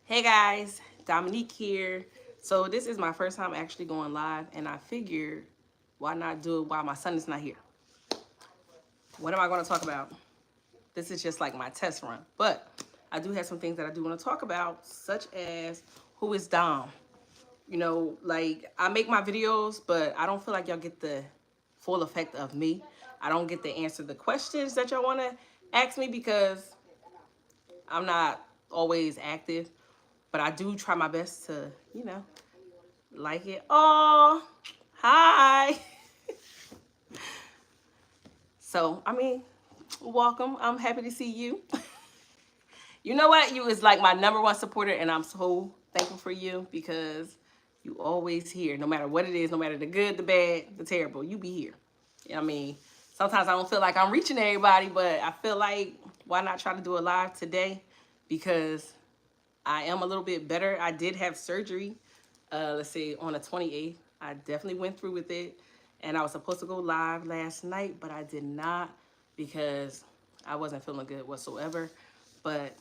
Hey guys, Dominique here. So this is my first time actually going live, and I figured why not do it while my son is not here? What am I going to talk about? This is just like my test run, but I do have some things that I do want to talk about, such as who is Dom. Like I make my videos, but I don't feel like y'all get the full effect of me. I don't get to answer the questions that y'all want to ask me because I'm not always active, but I do try my best to, like it. Oh, hi. So, welcome. I'm happy to see you. You know what? You is like my number one supporter, and I'm so thankful for you because you always here, no matter what it is, no matter the good, the bad, the terrible, you be here. I mean, sometimes I don't feel like I'm reaching everybody, but I feel like why not try to do a live today because I am a little bit better. I did have surgery, let's see, on the 28th. I definitely went through with it. And I was supposed to go live last night, but I did not because I wasn't feeling good whatsoever. But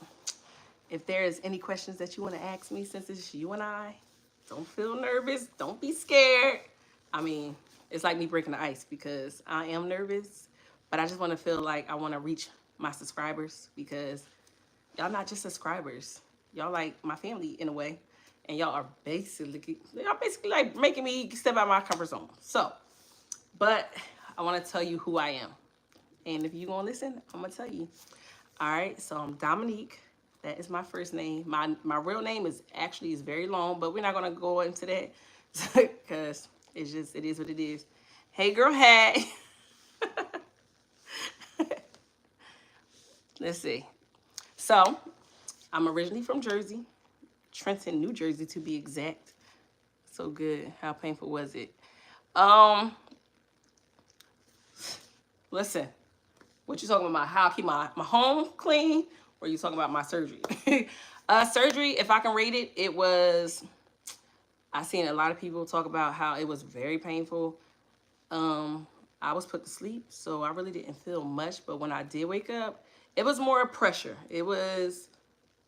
if there is any questions that you want to ask me, since it's you and I, don't feel nervous. Don't be scared. I mean, it's like me breaking the ice because I am nervous, but I just want to feel like I want to reach my subscribers because y'all not just subscribers. Y'all like my family in a way. And y'all basically like making me step out of my comfort zone. So, but I want to tell you who I am. And if you gonna listen, I'm gonna tell you. All right, so I'm Dominique. That is my first name. My real name is very long, but we're not gonna go into that because it is what it is. Hey girl, hey. Let's see. So I'm originally from Jersey, Trenton, New Jersey to be exact. So good. How painful was it? Um, Listen, what you talking about? How I keep my home clean? Or you talking about my surgery? Surgery, if I can rate it, it was. I seen a lot of people talk about how it was very painful. Um, I was put to sleep, so I really didn't feel much. But when I did wake up, it was more pressure. It was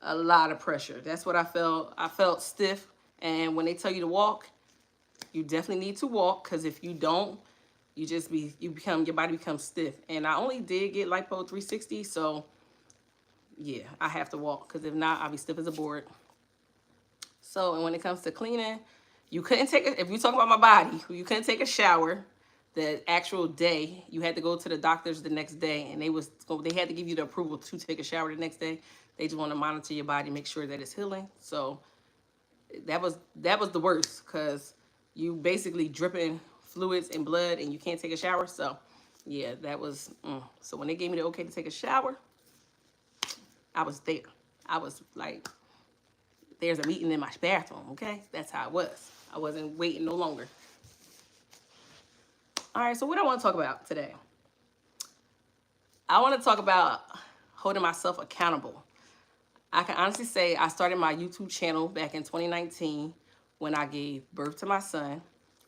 a lot of pressure. That's what I felt. I felt stiff. And when they tell you to walk, you definitely need to walk because if you don't, your body becomes stiff. And I only did get lipo 360, so yeah, I have to walk because if not, I'll be stiff as a board. So, and when it comes to cleaning, you couldn't take it. If you talk about my body, you couldn't take a shower the actual day. You had to go to the doctors the next day, and they had to give you the approval to take a shower the next day. They just want to monitor your body, make sure that it's healing. So that was the worst because you basically dripping fluids and blood, and you can't take a shower. So yeah, that was. So when they gave me the okay to take a shower, I was there. I was like, there's a meeting in my bathroom, okay? That's how it was. I wasn't waiting no longer. All right, so what I want to talk about today? I want to talk about holding myself accountable. I can honestly say I started my YouTube channel back in 2019 when I gave birth to my son.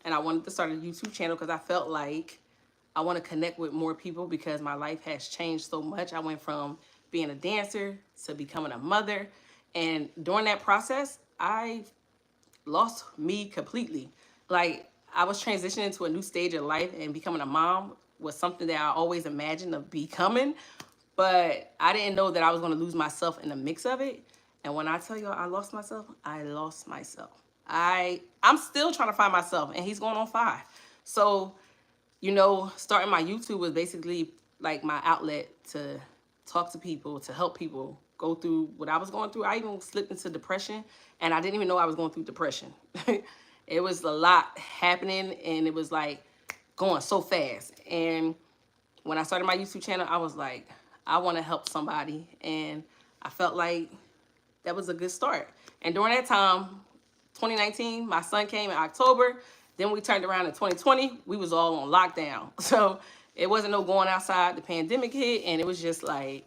And I wanted to start a YouTube channel because I felt like I want to connect with more people because my life has changed so much. I went from being a dancer to becoming a mother. And during that process, I lost me completely. Like I was transitioning to a new stage of life and becoming a mom was something that I always imagined of becoming, but I didn't know that I was going to lose myself in the mix of it. And when I tell you I lost myself, I lost myself. I'm still trying to find myself and he's going on 5. So, starting my YouTube was basically like my outlet to talk to people, to help people go through what I was going through. I even slipped into depression and I didn't even know I was going through depression. It was a lot happening and it was like going so fast. And when I started my YouTube channel, I was like, I want to help somebody. And I felt like that was a good start. And during that time, 2019, my son came in October. Then we turned around in 2020. We was all on lockdown. So it wasn't no going outside. The pandemic hit and it was just like,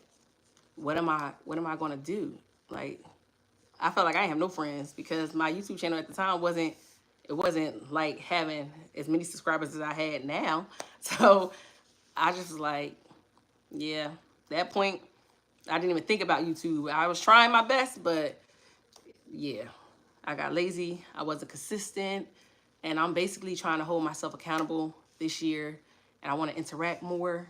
what am I going to do? Like, I felt like I didn't have no friends because my YouTube channel at the time wasn't like having as many subscribers as I had now. So I just was like, yeah, that point, I didn't even think about YouTube. I was trying my best, but yeah, I got lazy. I wasn't consistent. And I'm basically trying to hold myself accountable this year. And I want to interact more.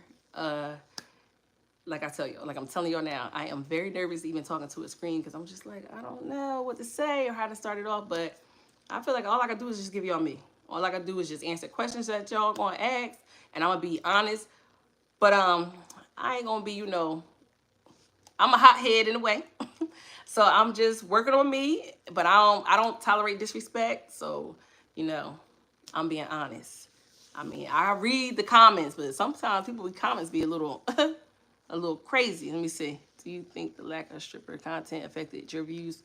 Like I tell you, like I'm telling y'all now, I am very nervous even talking to a screen because I'm just like, I don't know what to say or how to start it off. But I feel like all I gotta do is just give y'all me. All I gotta do is just answer questions that y'all gonna ask, and I'm gonna be honest. But I ain't gonna be, I'm a hothead in a way. So I'm just working on me, but I don't tolerate disrespect. So, you know, I'm being honest. I mean, I read the comments, but sometimes people with comments be a little a little crazy. Let me see. Do you think the lack of stripper content affected your views?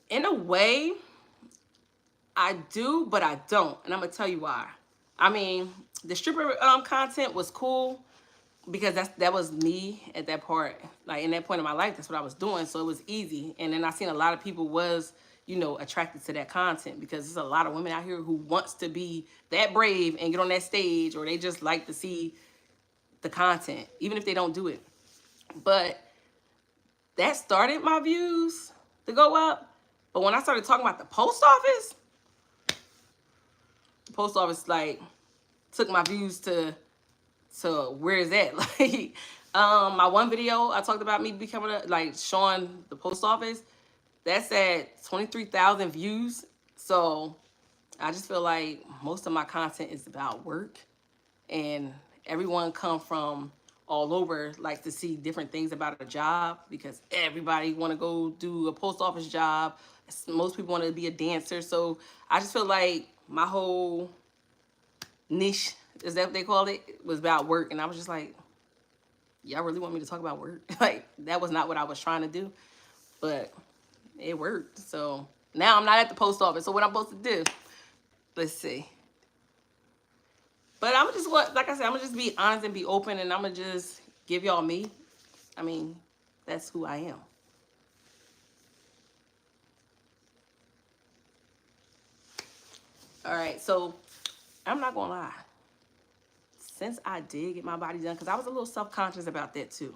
In a way, I do, but I don't. And I'm gonna tell you why. I mean, the stripper content was cool because that was me at that part, like in that point in my life. That's what I was doing, so it was easy. And then I seen a lot of people was attracted to that content because there's a lot of women out here who wants to be that brave and get on that stage, or they just like to see the content even if they don't do it. But that started my views to go up. But when I started talking about the post office like took my views to where is that? Like, my one video I talked about me becoming like showing the post office. That's at 23,000 views. So I just feel like most of my content is about work, and everyone come from all over like to see different things about a job because everybody want to go do a post office job. Most people want to be a dancer. So I just feel like my whole niche, is that what they call it, was about work. And I was just like, y'all really want me to talk about work? Like, that was not what I was trying to do, but it worked. So now I'm not at the post office. So what I'm supposed to do? Let's see. But I'm just like I said, I'm gonna just be honest and be open, and I'm gonna just give y'all me. I mean, that's who I am. All right, so I'm not gonna lie. Since I did get my body done, because I was a little self-conscious about that too.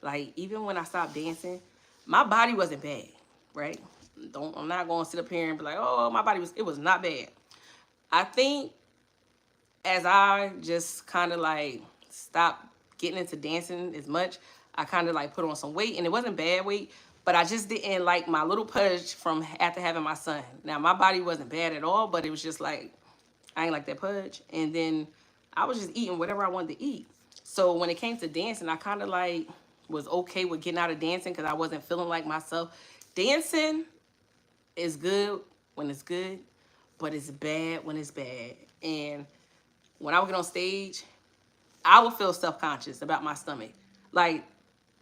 Like, even when I stopped dancing, my body wasn't bad, right? I'm not gonna sit up here and be like, oh, my body it was not bad. I think as I just kind of like stopped getting into dancing as much, I kind of like put on some weight, and it wasn't bad weight, but I just didn't like my little pudge from after having my son. Now, my body wasn't bad at all, but it was just like, I ain't like that pudge. And then I was just eating whatever I wanted to eat. So when it came to dancing, I kind of like was okay with getting out of dancing because I wasn't feeling like myself. Dancing is good when it's good, but it's bad when it's bad. And when I would get on stage, I would feel self-conscious about my stomach. Like,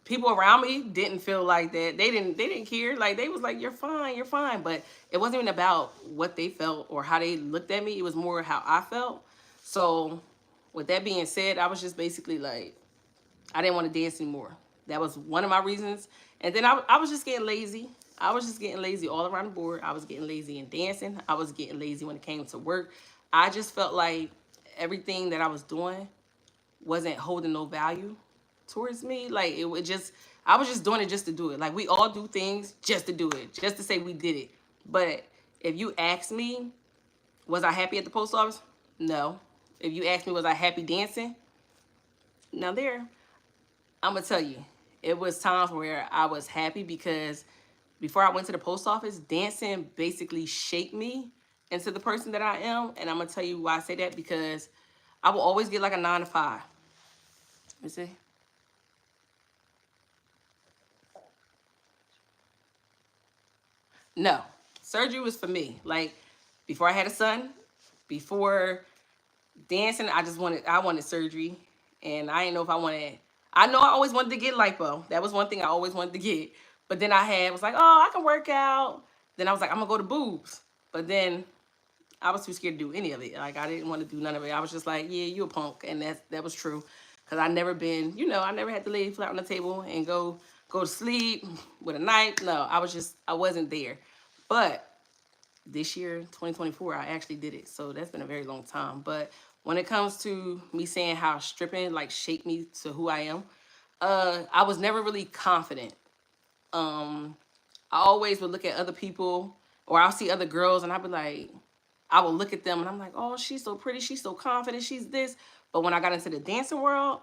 people around me didn't feel like that. They didn't care. Like, they was like, you're fine, you're fine. But it wasn't even about what they felt or how they looked at me. It was more how I felt. So with that being said, I was just basically like, I didn't want to dance anymore. That was one of my reasons. And then I was just getting lazy. I was just getting lazy all around the board. I was getting lazy in dancing. I was getting lazy when it came to work. I just felt like everything that I was doing wasn't holding no value towards me. Like, it would just, I was just doing it just to do it. Like, we all do things just to do it, just to say we did it. But if you ask me, was I happy at the post office? No. If you ask me, was I happy dancing? Now there, I'm gonna tell you, it was times where I was happy because before I went to the post office, dancing basically shaped me into the person that I am. And I'm gonna tell you why I say that, because I will always get like a 9 to 5. Let me see. No, surgery was for me. Like, before I had a son, before dancing, I wanted surgery, and I didn't know if I wanted. I know I always wanted to get lipo. That was one thing I always wanted to get. But then was like, oh, I can work out. Then I was like, I'm gonna go to boobs. But then I was too scared to do any of it. Like, I didn't want to do none of it. I was just like, yeah, you a punk, and that was true, because I never been, I never had to lay flat on the table and go to sleep with a knife. No, I wasn't there. But this year, 2024, I actually did it. So that's been a very long time. But when it comes to me saying how stripping like shaped me to who I am, I was never really confident. I always would look at other people, or I'll see other girls and I'll be like, I will look at them and I'm like, oh, she's so pretty, she's so confident, she's this. But when I got into the dancing world,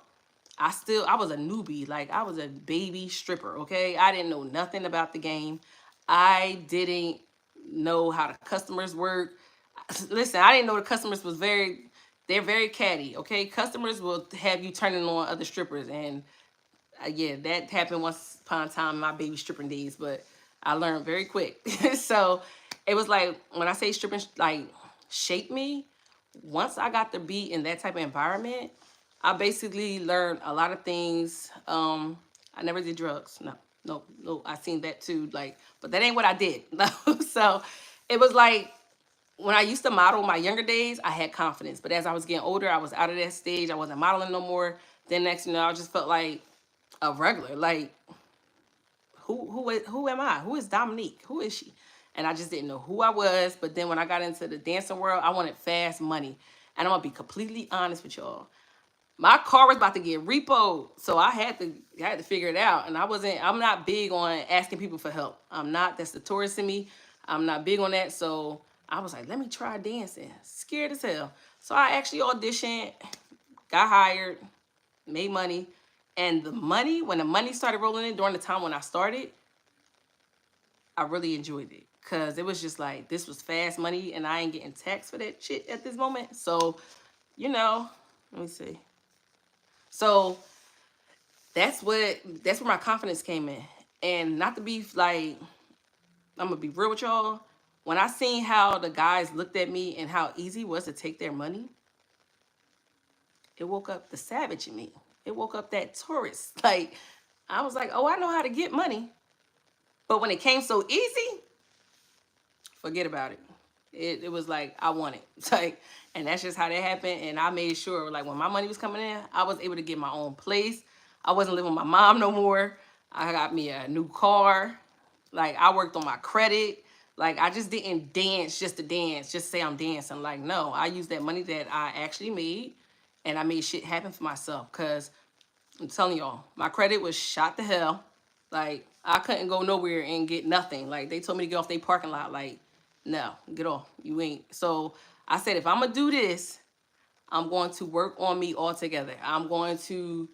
I was a newbie. Like, I was a baby stripper, okay? I didn't know nothing about the game. I didn't know how the customers work. Listen, I didn't know the customers was they're very catty, okay? Customers will have you turning on other strippers, and yeah, that happened once upon a time in my baby stripping days, but I learned very quick. So it was like, when I say stripping like shaped me, once I got to be in that type of environment, I basically learned a lot of things. I never did drugs. No, no, no. I seen that too. Like, but that ain't what I did. So it was like, when I used to model in my younger days, I had confidence. But as I was getting older, I was out of that stage. I wasn't modeling no more. Then next, I just felt like a regular. Like, who am I? Who is Dominique? Who is she? And I just didn't know who I was. But then when I got into the dancing world, I wanted fast money. And I'm gonna be completely honest with y'all. My car was about to get repoed, so I had to figure it out. And I'm not big on asking people for help. I'm not. That's the tourist in me. I'm not big on that. So I was like, let me try dancing. Scared as hell. So I actually auditioned, got hired, made money. And when the money started rolling in during the time when I started, I really enjoyed it. Cause it was just like, this was fast money and I ain't getting taxed for that shit at this moment. So, let me see. So that's where my confidence came in. And not to be like, I'm gonna be real with y'all. When I seen how the guys looked at me and how easy it was to take their money, it woke up the savage in me. It woke up that tourist. Like, I was like, oh, I know how to get money. But when it came so easy, forget about it. It was like, I want it. It's like, and that's just how that happened. And I made sure, like, when my money was coming in, I was able to get my own place. I wasn't living with my mom no more. I got me a new car. Like, I worked on my credit. Like, I just didn't dance just to dance, just say I'm dancing. Like, no, I used that money that I actually made, and I made shit happen for myself. Because I'm telling y'all, my credit was shot to hell. Like, I couldn't go nowhere and get nothing. Like, they told me to get off their parking lot. Like, no, get off. You ain't. So I said, if I'm going to do this, I'm going to work on me altogether. I'm going to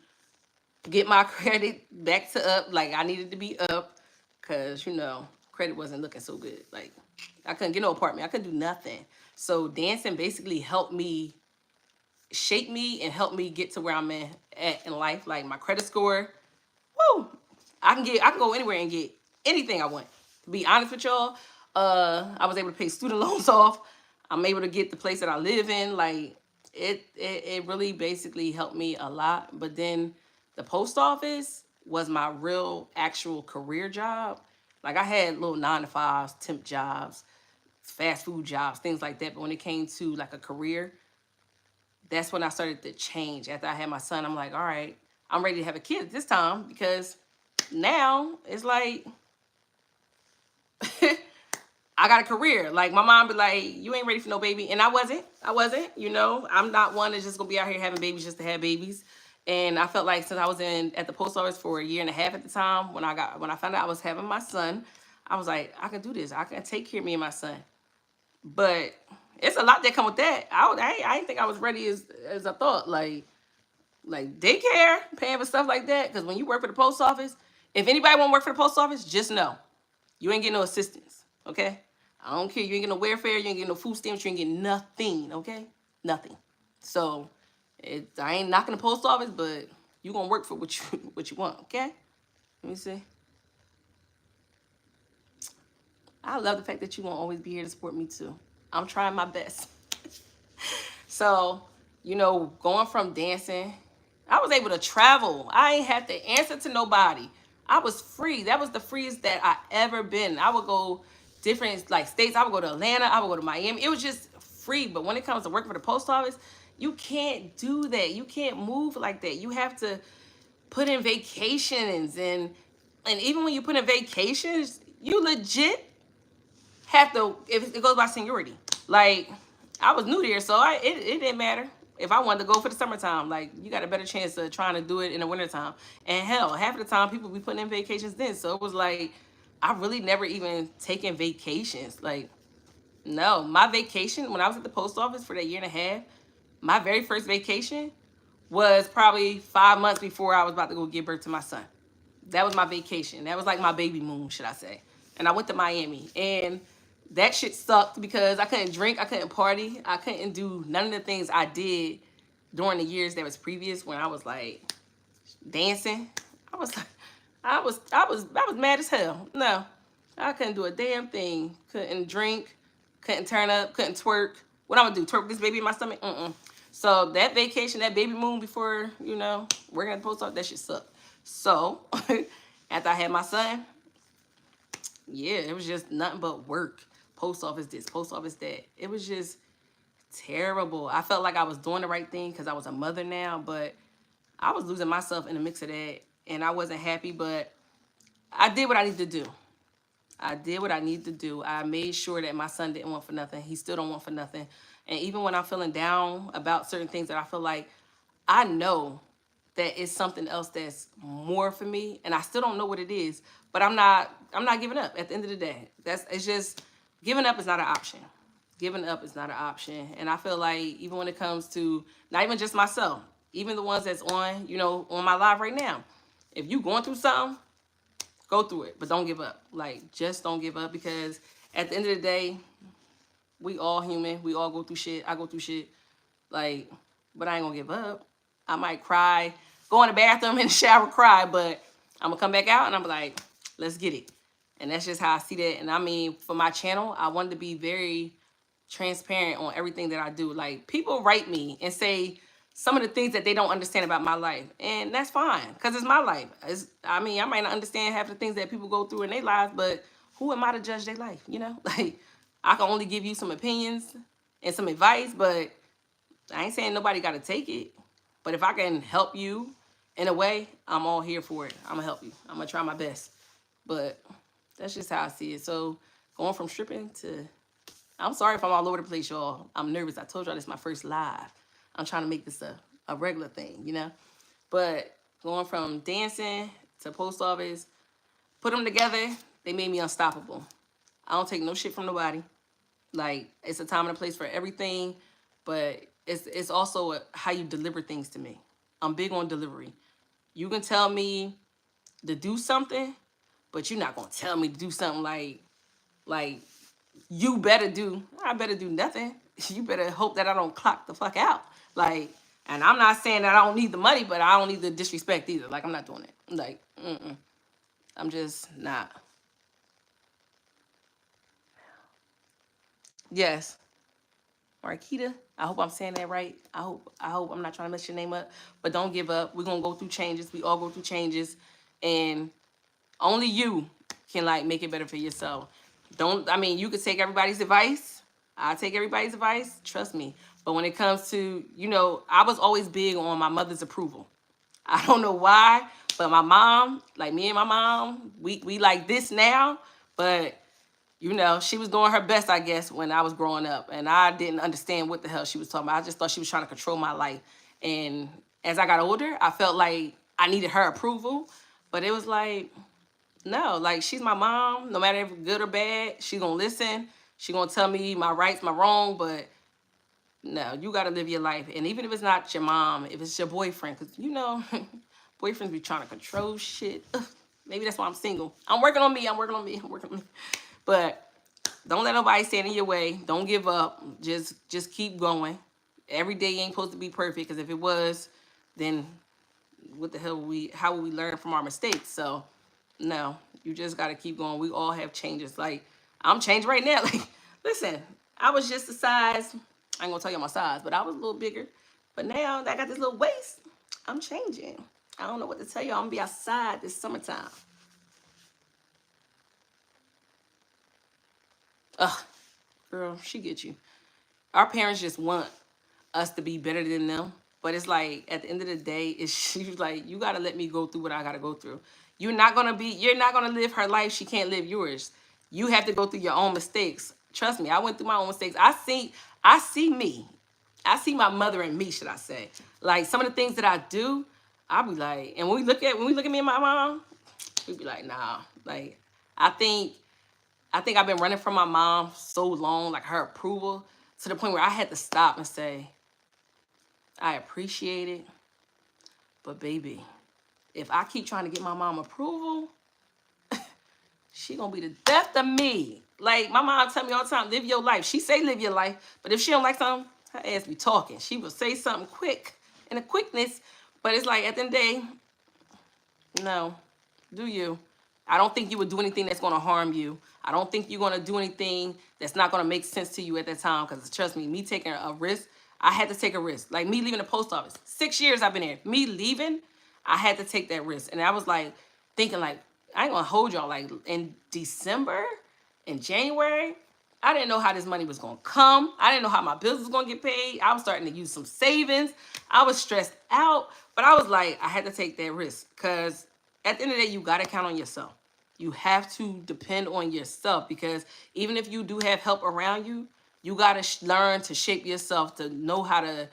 get my credit back to up. Like, I needed to be up because, credit wasn't looking so good. Like, I couldn't get no apartment. I couldn't do nothing. So dancing basically helped me shape me and help me get to where I'm at in life. Like, my credit score, woo, I can go anywhere and get anything I want. To be honest with y'all, I was able to pay student loans off. I'm able to get the place that I live in. Like, it really basically helped me a lot. But then the post office was my real actual career job. Like, I had little 9-to-5s, temp jobs, fast food jobs, things like that. But when it came to like a career, that's when I started to change. After I had my son, I'm like, all right, I'm ready to have a kid at this time, because now it's like I got a career. Like, my mom be like, you ain't ready for no baby. And I wasn't. I'm not one that's just gonna be out here having babies just to have babies. And I felt like, since I was at the post office for a year and a half at the time, when I found out I was having my son, I was like, I can do this. I can take care of me and my son. But it's a lot that come with that. I didn't think I was ready as I thought. Like daycare, paying for stuff like that. Because when you work for the post office, if anybody want to work for the post office, just know you ain't getting no assistance. Okay, I don't care. You ain't getting no welfare. You ain't getting no food stamps. You ain't getting nothing. Okay, nothing. So I ain't knocking the post office, but you gonna work for what you want. Okay. Let me see. I love the fact that you won't always be here to support me too. I'm trying my best. So, going from dancing, I was able to travel. I ain't had to answer to nobody. I was free. That was the freest that I ever been. I would go different like states. I would go to Atlanta. I would go to Miami. It was just free. But when it comes to working for the post office, you can't do that. You can't move like that. You have to put in vacations, and even when you put in vacations, you legit have to, if it goes by seniority. Like, I was new there, so it didn't matter if I wanted to go for the summertime. Like, you got a better chance of trying to do it in the wintertime. And hell, half of the time people be putting in vacations then. So it was like, I really never even taken vacations. Like, no, my vacation when I was at the post office for that year and a half, my very first vacation was probably 5 months before I was about to go give birth to my son. That was my vacation. That was like my baby moon, should I say. And I went to Miami. And that shit sucked because I couldn't drink, I couldn't party, I couldn't do none of the things I did during the years that was previous when I was like dancing. I was like, I was mad as hell. No, I couldn't do a damn thing. Couldn't drink, couldn't turn up, couldn't twerk. What I'm gonna do? Twerk this baby in my stomach? So that vacation, that baby moon before, working at the post office, that shit sucked. So after I had my son, yeah, it was just nothing but work. Post office this, post office that. It was just terrible. I felt like I was doing the right thing because I was a mother now, but I was losing myself in the mix of that, and I wasn't happy, but I did what I needed to do. I did what I needed to do. I made sure that my son didn't want for nothing. He still don't want for nothing. And even when I'm feeling down about certain things that I feel like I know that it's something else that's more for me, and I still don't know what it is, but I'm not giving up at the end of the day. It's just giving up is not an option. Giving up is not an option. And I feel like even when it comes to not even just myself, even the ones that's on, on my live right now, if you going through something, go through it, but don't give up. Like, just don't give up, because at the end of the day, we all human. We all go through shit. I go through shit. Like, but I ain't gonna give up. I might cry, go in the bathroom, in the shower, cry, but I'm gonna come back out and I'm like, let's get it. And that's just how I see that. And I mean, for my channel, I wanted to be very transparent on everything that I do. Like, people write me and say some of the things that they don't understand about my life. And that's fine, because it's my life. I might not understand half the things that people go through in their lives, but who am I to judge their life, Like, I can only give you some opinions and some advice, but I ain't saying nobody got to take it. But if I can help you in a way, I'm all here for it. I'm going to help you. I'm going to try my best. But that's just how I see it. So going from stripping to... I'm sorry if I'm all over the place, y'all. I'm nervous. I told y'all this is my first live. I'm trying to make this a regular thing, But going from dancing to post office, put them together, they made me unstoppable. I don't take no shit from nobody. Like, it's a time and a place for everything, but it's also how you deliver things to me. I'm big on delivery. You can tell me to do something, but you're not going to tell me to do something like you better do. I better do nothing. You better hope that I don't clock the fuck out. Like, and I'm not saying that I don't need the money, but I don't need the disrespect either. Like, I'm not doing it. Like, I'm just not. Yes. Marquita, I hope I'm saying that right. I hope I'm not trying to mess your name up. But don't give up. We're going to go through changes. We all go through changes. And only you can, like, make it better for yourself. You could take everybody's advice. I take everybody's advice. Trust me. But when it comes to, I was always big on my mother's approval. I don't know why, but my mom, like me and my mom, we like this now. But she was doing her best, I guess, when I was growing up. And I didn't understand what the hell she was talking about. I just thought she was trying to control my life. And as I got older, I felt like I needed her approval. But it was like, no, like, she's my mom. No matter if good or bad, she's going to listen. She's going to tell me my rights, my wrong. But no, you got to live your life. And even if it's not your mom, if it's your boyfriend, because, boyfriends be trying to control shit. Ugh, maybe that's why I'm single. I'm working on me. But don't let nobody stand in your way. Don't give up. Just keep going. Every day ain't supposed to be perfect, because if it was, then what the hell how will we learn from our mistakes? So no, you just got to keep going. We all have changes. Like, I'm changed right now. Like, listen, I was just the size. I ain't gonna tell you my size, but I was a little bigger. But now that I got this little waist, I'm changing. I don't know what to tell you. I'm gonna be outside this summertime. Ugh, girl, she get you. Our parents just want us to be better than them. But it's like, at the end of the day, she's like, you gotta let me go through what I gotta go through. You're not gonna live her life. She can't live yours. You have to go through your own mistakes. Trust me, I went through my own mistakes. I see me. I see my mother in me, should I say. Like, some of the things that I do, I'll be like, and when we look at me and my mom, we be like, nah, like, I think I've been running from my mom so long, like her approval, to the point where I had to stop and say, I appreciate it, but baby, if I keep trying to get my mom approval, she gonna be the death of me. Like my mom tell me all the time, live your life. She say live your life, but if she don't like something, her ass be talking. She will say something quick, in a quickness, but it's like at the end of the day, no, do you. I don't think you would do anything that's gonna harm you. I don't think you're gonna do anything that's not gonna make sense to you at that time. Because trust me taking a risk, I had to take a risk. Like me leaving the post office, 6 years I've been here. Me leaving, I had to take that risk, and I was like thinking like I ain't gonna hold y'all. Like in December, in January, I didn't know how this money was gonna come. I didn't know how my bills was gonna get paid. I was starting to use some savings. I was stressed out, but I was like, I had to take that risk because at the end of the day, you gotta count on yourself. You have to depend on yourself because even if you do have help around you, you gotta learn to shape yourself to know how to,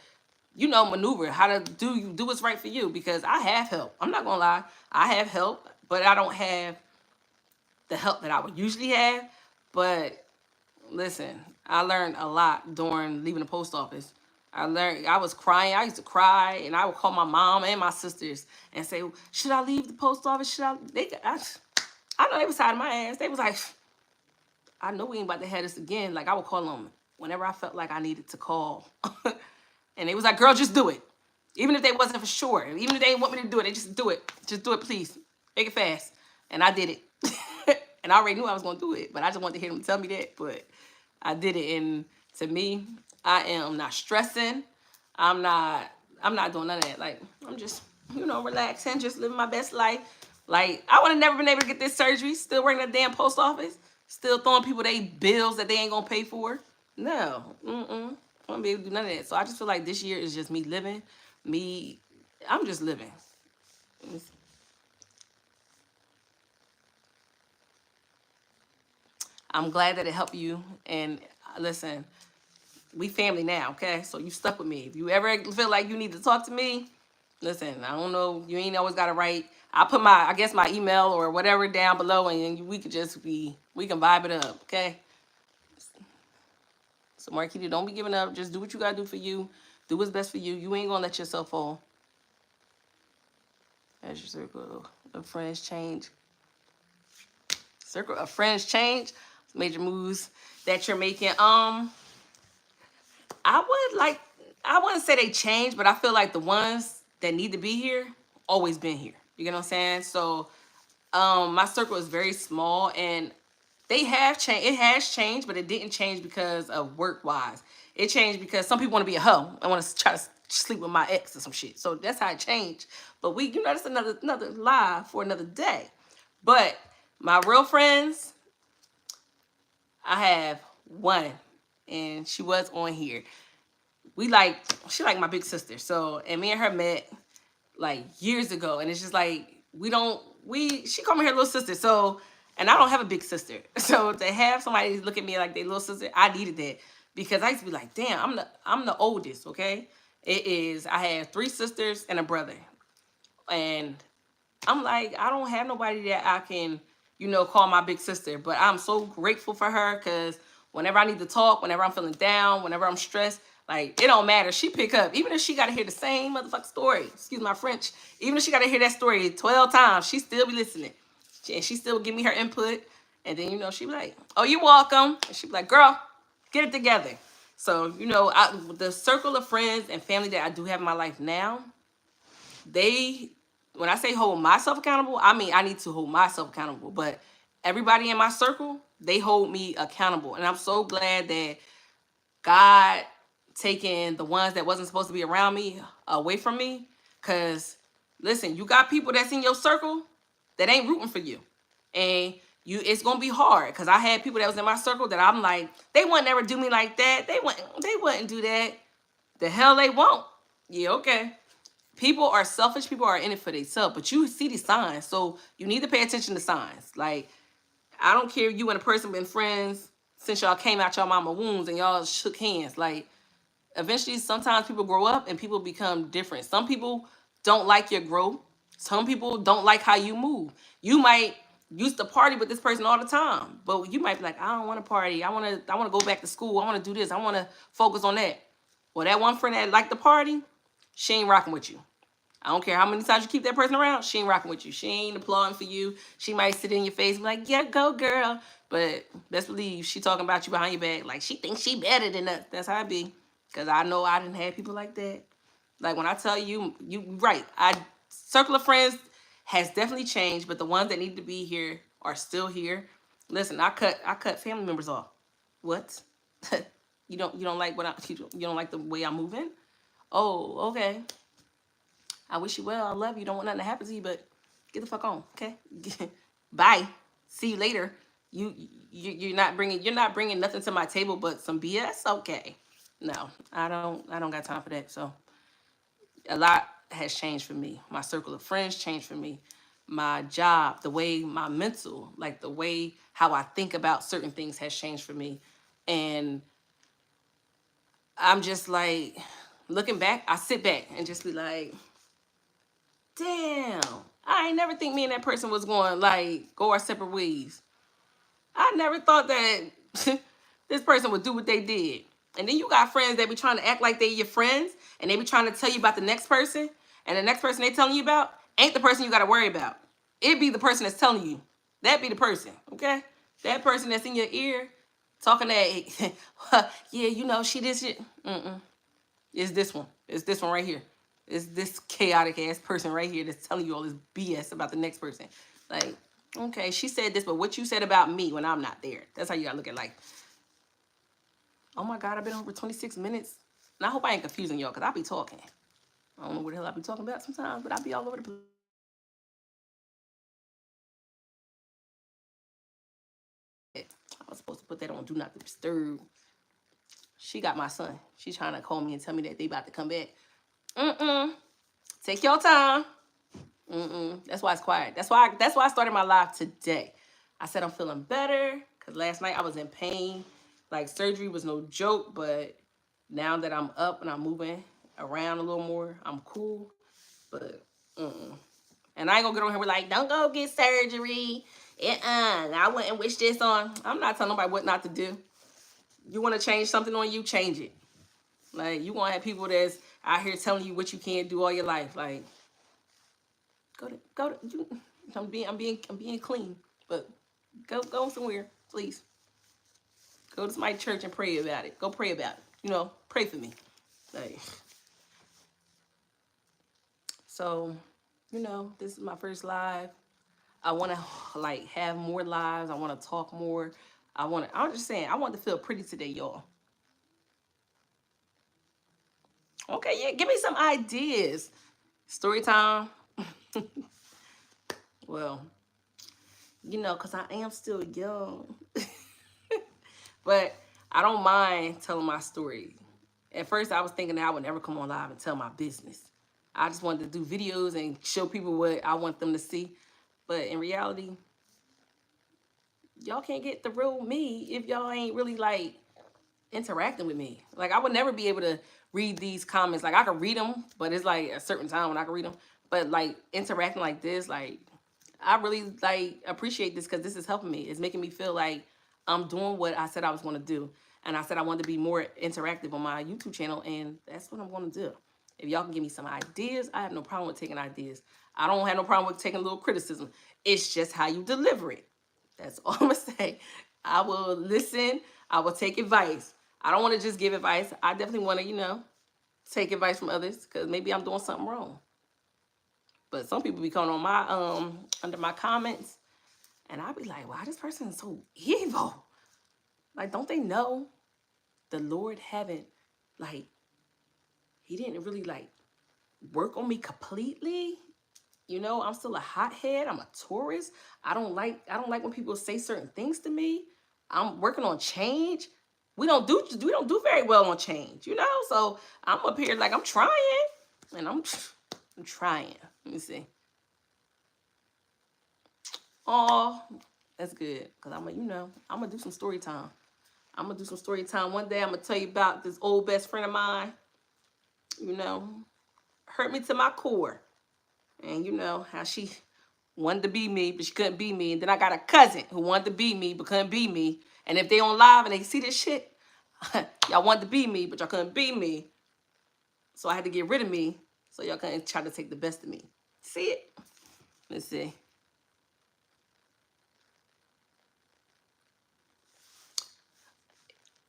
maneuver, how to do what's right for you. Because I have help. I'm not gonna lie, I have help, but I don't have the help that I would usually have. But listen, I learned a lot during leaving the post office. I was crying. I used to cry, and I would call my mom and my sisters and say, "Should I leave the post office? Should I?" I know they was tired of my ass. They was like, "I know we ain't about to have this again." Like I would call them whenever I felt like I needed to call, and they was like, "Girl, just do it." Even if they wasn't for sure, even if they didn't want me to do it, they just do it. Just do it, please. Make it fast. And I did it. And I already knew I was gonna do it, but I just wanted to hear them tell me that. But I did it, and to me, I am not stressing. I'm not. I'm not doing none of that. Like I'm just, relaxing, just living my best life. Like I would have never been able to get this surgery. Still working at the damn post office. Still throwing people they bills that they ain't gonna pay for. No, I won't be able to do none of that. So I just feel like this year is just me living. Me, I'm just living. I'm glad that it helped you. And listen, we family now, okay? So you stuck with me. If you ever feel like you need to talk to me, listen, I don't know, you ain't always gotta write. I'll put my email or whatever down below, and we can vibe it up, okay? So Marquita, don't be giving up. Just do what you gotta do for you. Do what's best for you. You ain't gonna let yourself fall. As your circle of friends change. Circle of friends change. Major moves that you're making. I wouldn't say they changed, but I feel like the ones that need to be here always been here. You get what I'm saying? So my circle is very small, and they have changed. It has changed, but it didn't change because of work wise. It changed because some people want to be a hoe and want to try to sleep with my ex or some shit. So that's how it changed. But that's another lie for another day. But my real friends, I have one, and she was on here. She like my big sister. So, and me and her met like years ago, and it's just like she called me her little sister. So, and I don't have a big sister. So to have somebody look at me like their little sister, I needed that because I used to be like, damn, I'm the oldest. Okay, I have 3 sisters and a brother, and I'm like, I don't have nobody that I can, call my big sister. But I'm so grateful for her because whenever I need to talk, whenever I'm feeling down, whenever I'm stressed, like, it don't matter. She pick up. Even if she got to hear the same motherfucking story, excuse my French, even if she got to hear that story 12 times, she still be listening. And she still give me her input. And then, she be like, oh, you welcome. And she be like, girl, get it together. So, the circle of friends and family that I do have in my life now, when I say hold myself accountable, I mean I need to hold myself accountable. But everybody in my circle, they hold me accountable. And I'm so glad that God taking the ones that wasn't supposed to be around me away from me. Because, listen, you got people that's in your circle that ain't rooting for you. And it's going to be hard. Because I had people that was in my circle that I'm like, they wouldn't ever do me like that. They wouldn't do that. The hell they won't. Yeah, okay. People are selfish. People are in it for themselves. But you see the signs. So you need to pay attention to signs. Like, I don't care if you and a person been friends since y'all came out y'all mama wombs and y'all shook hands. Like, eventually, sometimes people grow up and people become different. Some people don't like your growth. Some people don't like how you move. You might used to party with this person all the time. But you might be like, I don't want to party. I want to go back to school. I want to do this. I want to focus on that. Well, that one friend that liked the party, she ain't rocking with you. I don't care how many times you keep that person around, she ain't rocking with you. She ain't applauding for you. She might sit in your face and be like, yeah, go girl. But best believe she talking about you behind your back. Like she thinks she better than us. That's how it be. Because I know I didn't have people like that. Like when I tell you, you right. Circle of friends has definitely changed, but the ones that need to be here are still here. Listen, I cut family members off. What? You don't like what you don't like the way I'm moving? Oh, okay. I wish you well. I love you. Don't want nothing to happen to you, but get the fuck on, okay? Bye. See you later. You're not bringing nothing to my table but some BS. Okay. No, I don't got time for that. So a lot has changed for me. My circle of friends changed for me. My job, the way my mental, like the way how I think about certain things has changed for me. And I'm just like looking back, I sit back and just be like, damn, I ain't never think me and that person was going like go our separate ways. I never thought that this person would do what they did. And then you got friends that be trying to act like they your friends and they be trying to tell you about the next person. And the next person they telling you about ain't the person you got to worry about. It be the person that's telling you. That be the person, okay? That person that's in your ear talking that, yeah, you know, she did shit. It's this one. It's this one right here. It's this chaotic ass person right here that's telling you all this BS about the next person. Like, okay, she said this, but what you said about me when I'm not there. That's how you gotta look at life. Oh my God, I've been over 26 minutes. And I hope I ain't confusing y'all, because I be talking. I don't know what the hell I be talking about sometimes, but I be all over the place. I was supposed to put that on Do Not Disturb. She got my son. She's trying to call me and tell me that they about to come back. Take your time. That's why it's quiet. That's why I started my live today. I said I'm feeling better because last night I was in pain. Like surgery was no joke, but now that I'm up and I'm moving around a little more, I'm cool. But and I ain't gonna get on here with like, don't go get surgery. I wouldn't wish this on. I'm not telling nobody what not to do. You want to change something on you, change it. Like you gonna have people that's out here telling you what you can't do all your life. Like go to you. I'm being clean, but go somewhere, please. Go to somebody's church and pray about it. Go pray about it. You know, pray for me. Like, so, you know, this is my first live. I want to like have more lives. I want to talk more. I'm just saying, I want to feel pretty today, y'all. Okay, yeah, give me some ideas. Story time. Well, you know, because I am still young. But I don't mind telling my story. At first, I was thinking that I would never come on live and tell my business. I just wanted to do videos and show people what I want them to see. But in reality, y'all can't get the real me if y'all ain't really like interacting with me. Like I would never be able to read these comments. Like I could read them, but it's like a certain time when I can read them. But like interacting like this, like I really like appreciate this because this is helping me. It's making me feel like I'm doing what I said I was going to do. And I said I wanted to be more interactive on my YouTube channel, and that's what I'm going to do. If y'all can give me some ideas, I have no problem with taking ideas. I don't have no problem with taking a little criticism. It's just how you deliver it. That's all I'm going to say. I will listen. I will take advice. I don't want to just give advice. I definitely want to, you know, take advice from others because maybe I'm doing something wrong. But some people be coming on my under my comments, and I be like, "Wow, this person is so evil." Like, don't they know the Lord haven't like He didn't really like work on me completely? You know, I'm still a hothead. I'm a Taurus. I don't like when people say certain things to me. I'm working on change. We don't do very well on change, you know? So I'm up here like I'm trying. And I'm trying. Let me see. Oh, that's good. Cause I'm gonna do some story time. I'm gonna do some story time. One day I'm gonna tell you about this old best friend of mine, you know, hurt me to my core. And you know how she wanted to be me, but she couldn't be me. And then I got a cousin who wanted to be me, but couldn't be me. And if they on live and they see this shit, y'all wanted to be me, but y'all couldn't be me. So I had to get rid of me so y'all couldn't try to take the best of me. See it? Let's see.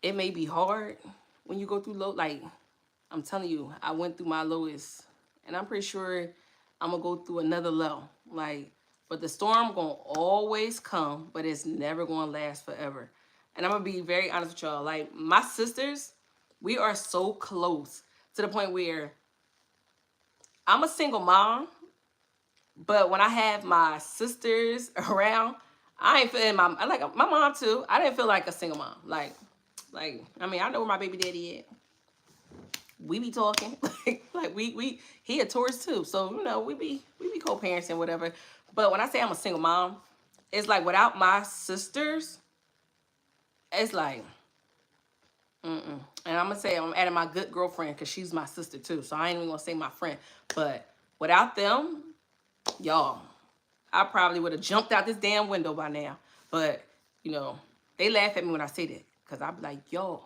It may be hard when you go through low. Like, I'm telling you, I went through my lowest. And I'm pretty sure I'm going to go through another low. Like, but the storm going to always come, but it's never going to last forever. And I'm going to be very honest with y'all. Like, my sisters, we are so close to the point where I'm a single mom, but when I have my sisters around, I ain't feeling my mom too. I didn't feel like a single mom. I mean, I know where my baby daddy at. We be talking, he a Taurus too, so you know we be co-parents and whatever. But when I say I'm a single mom, it's like without my sisters, it's like, and I'm gonna say I'm adding my good girlfriend because she's my sister too, so I ain't even gonna say my friend. But without them, y'all, I probably would have jumped out this damn window by now. But you know, they laugh at me when I say that because I be like, yo,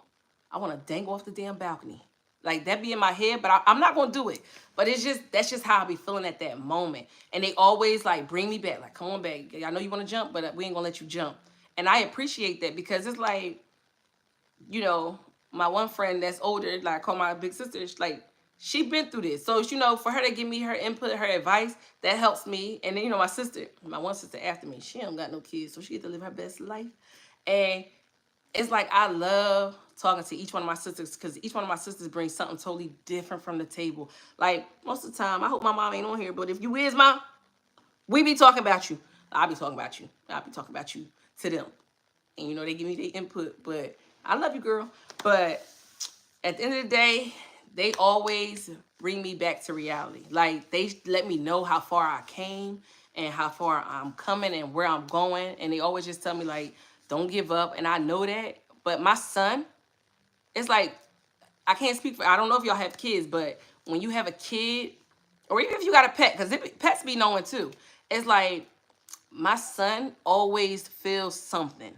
I want to dangle off the damn balcony. Like that be in my head, but I'm not gonna do it. But that's just how I be feeling at that moment. And they always like bring me back, like come on back. I know you want to jump, but we ain't gonna let you jump. And I appreciate that because it's like, you know, my one friend that's older, like I call my big sister, like she been through this. So, you know, for her to give me her input, her advice, that helps me. And then, you know, my one sister after me, she don't got no kids, so she get to live her best life. And it's like I love talking to each one of my sisters because each one of my sisters brings something totally different from the table. Like most of the time, I hope my mom ain't on here, but if you is, mom, we be talking about you. I'll be talking about you. I'll be talking about you to them. And you know, they give me their input, but I love you, girl. But at the end of the day, they always bring me back to reality. Like they let me know how far I came and how far I'm coming and where I'm going. And they always just tell me like, don't give up. And I know that. But my son, it's like, I can't speak for, I don't know if y'all have kids, but when you have a kid, or even if you got a pet, because pets be knowing too. It's like, my son always feels something.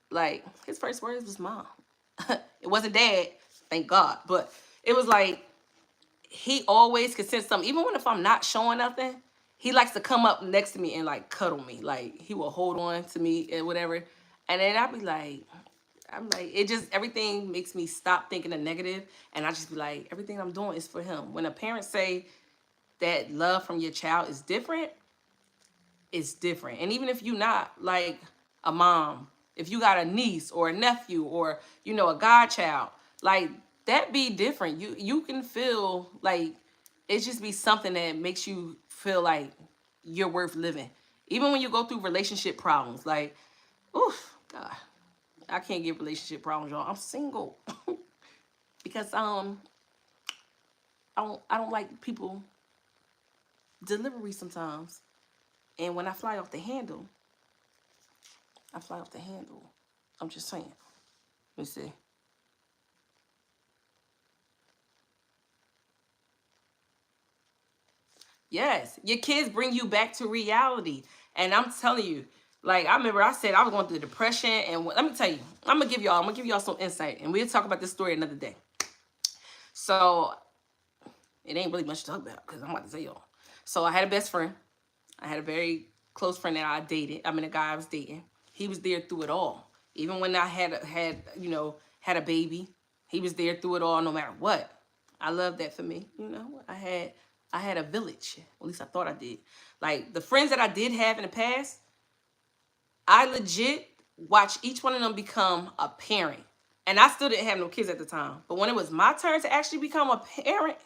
Like, his first words was mom. It wasn't dad, thank God. But it was like, he always could sense something. Even when if I'm not showing nothing, he likes to come up next to me and like cuddle me. Like, he will hold on to me and whatever. And then I'd be like, it just, everything makes me stop thinking the negative. And I just be like, everything I'm doing is for him. When a parent say that love from your child is different, it's different. And even if you're not like a mom, if you got a niece or a nephew or, you know, a godchild, like that be different. You can feel like it just be something that makes you feel like you're worth living. Even when you go through relationship problems, like, oof, God, I can't get relationship problems, y'all. I'm single because I don't like people delivery sometimes. And when I fly off the handle, I fly off the handle. I'm just saying. Let me see. Yes, your kids bring you back to reality. And I'm telling you, like I remember I said I was going through depression, and let me tell you, I'm gonna give y'all some insight, and we'll talk about this story another day. So it ain't really much to talk about because I'm about to tell y'all. So I had a best friend. I had a very close friend that I dated. I mean, a guy I was dating. He was there through it all. Even when I had a baby, he was there through it all, no matter what. I love that for me. You know, I had a village. At least I thought I did. Like the friends that I did have in the past, I legit watched each one of them become a parent. And I still didn't have no kids at the time. But when it was my turn to actually become a parent,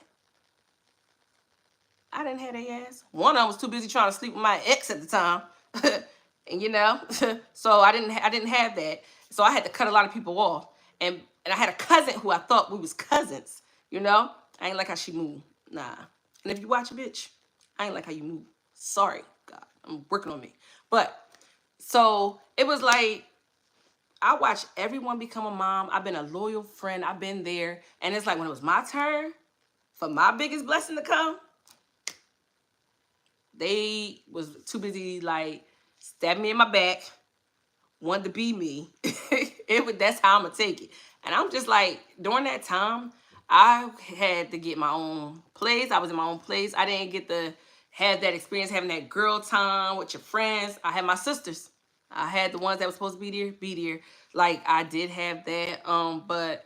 I didn't have their ass. One of them was too busy trying to sleep with my ex at the time. And you know, so I didn't have that. So I had to cut a lot of people off. And I had a cousin who I thought we was cousins, you know? I ain't like how she moved. Nah. And if you watch a bitch, I ain't like how you move. Sorry, God. I'm working on me. But so it was like I watched everyone become a mom. I've been a loyal friend. I've been there. And it's like when it was my turn for my biggest blessing to come, They was too busy like stabbing me in my back, wanted to be me. That's how I'm gonna take it. And I'm just like, during that time, I had to get my own place. I was in my own place. I didn't get to have that experience having that girl time with your friends. I had my sisters. I had the ones that were supposed to be there. Like I did have that. But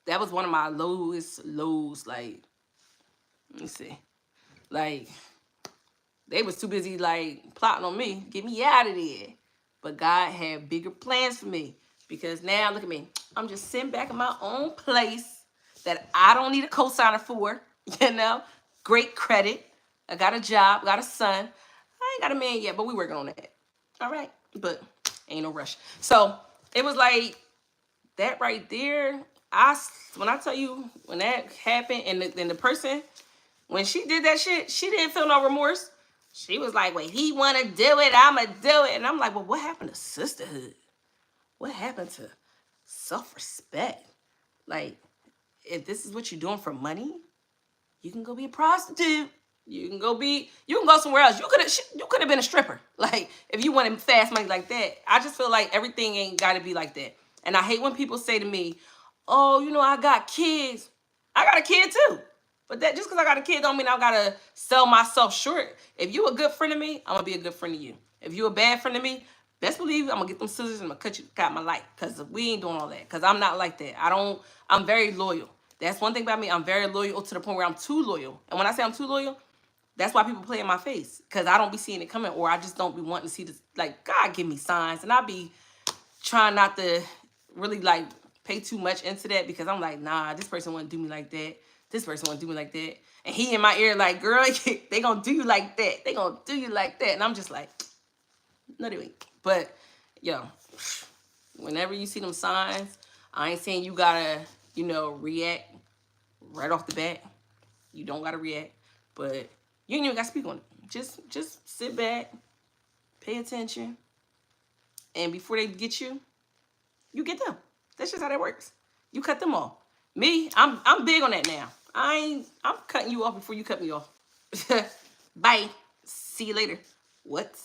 that was one of my lowest lows. Like, let me see. Like, they was too busy like plotting on me, get me out of there. But God had bigger plans for me because now look at me. I'm just sitting back in my own place that I don't need a co-signer for. You know, great credit. I got a job, got a son. I ain't got a man yet, but we working on that. All right, but ain't no rush. So it was like that right there. When I tell you when that happened, and the person when she did that shit, she didn't feel no remorse. She was like, well, he want to do it, I'ma do it. And I'm like, well, what happened to sisterhood? What happened to self-respect? Like, if this is what you're doing for money, you can go be a prostitute. You can go somewhere else. You could have been a stripper. Like, if you wanted fast money like that. I just feel like everything ain't got to be like that. And I hate when people say to me, oh, I got kids. I got a kid too. But that just because I got a kid don't mean I gotta sell myself short. If you a good friend of me, I'm gonna be a good friend of you. If you a bad friend of me, best believe I'm gonna get them scissors and I'm gonna cut my life. Cause we ain't doing all that. Cause I'm not like that. I'm very loyal. That's one thing about me. I'm very loyal to the point where I'm too loyal. And when I say I'm too loyal, that's why people play in my face. Cause I don't be seeing it coming, or I just don't be wanting to see this. Like, God give me signs. And I be trying not to really like pay too much into that because I'm like, nah, this person wouldn't do me like that. This person wouldn't do me like that. And he in my ear like, girl, they gonna do you like that. They gonna do you like that. And I'm just like, no, they ain't. But, yo, whenever you see them signs, I ain't saying you gotta, react right off the bat. You don't gotta react. But you ain't even gotta speak on it. Just sit back, pay attention. And before they get you, you get them. That's just how that works. You cut them off. Me, I'm big on that now. I'm cutting you off before you cut me off. Bye. See you later. What?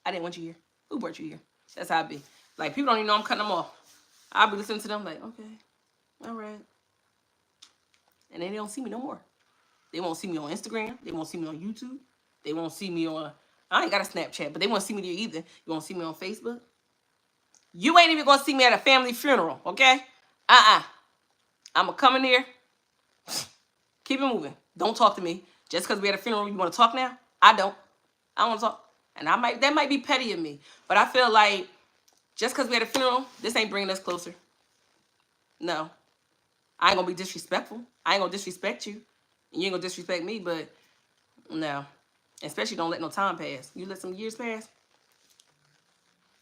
I didn't want you here. Who brought you here? That's how I be. Like, people don't even know I'm cutting them off. I'll be listening to them like, okay, all right. And then they don't see me no more. They won't see me on Instagram. They won't see me on YouTube. They won't see me on, I ain't got a Snapchat, but they won't see me there either. You won't see me on Facebook. You ain't even gonna see me at a family funeral, okay? I'm gonna come in here. Keep it moving. Don't talk to me. Just because we at a funeral, you want to talk now? I don't want to talk. And that might be petty of me. But I feel like just because we at a funeral, this ain't bringing us closer. No. I ain't gonna be disrespectful. I ain't gonna disrespect you. And you ain't gonna disrespect me, but no. Especially don't let no time pass. You let some years pass.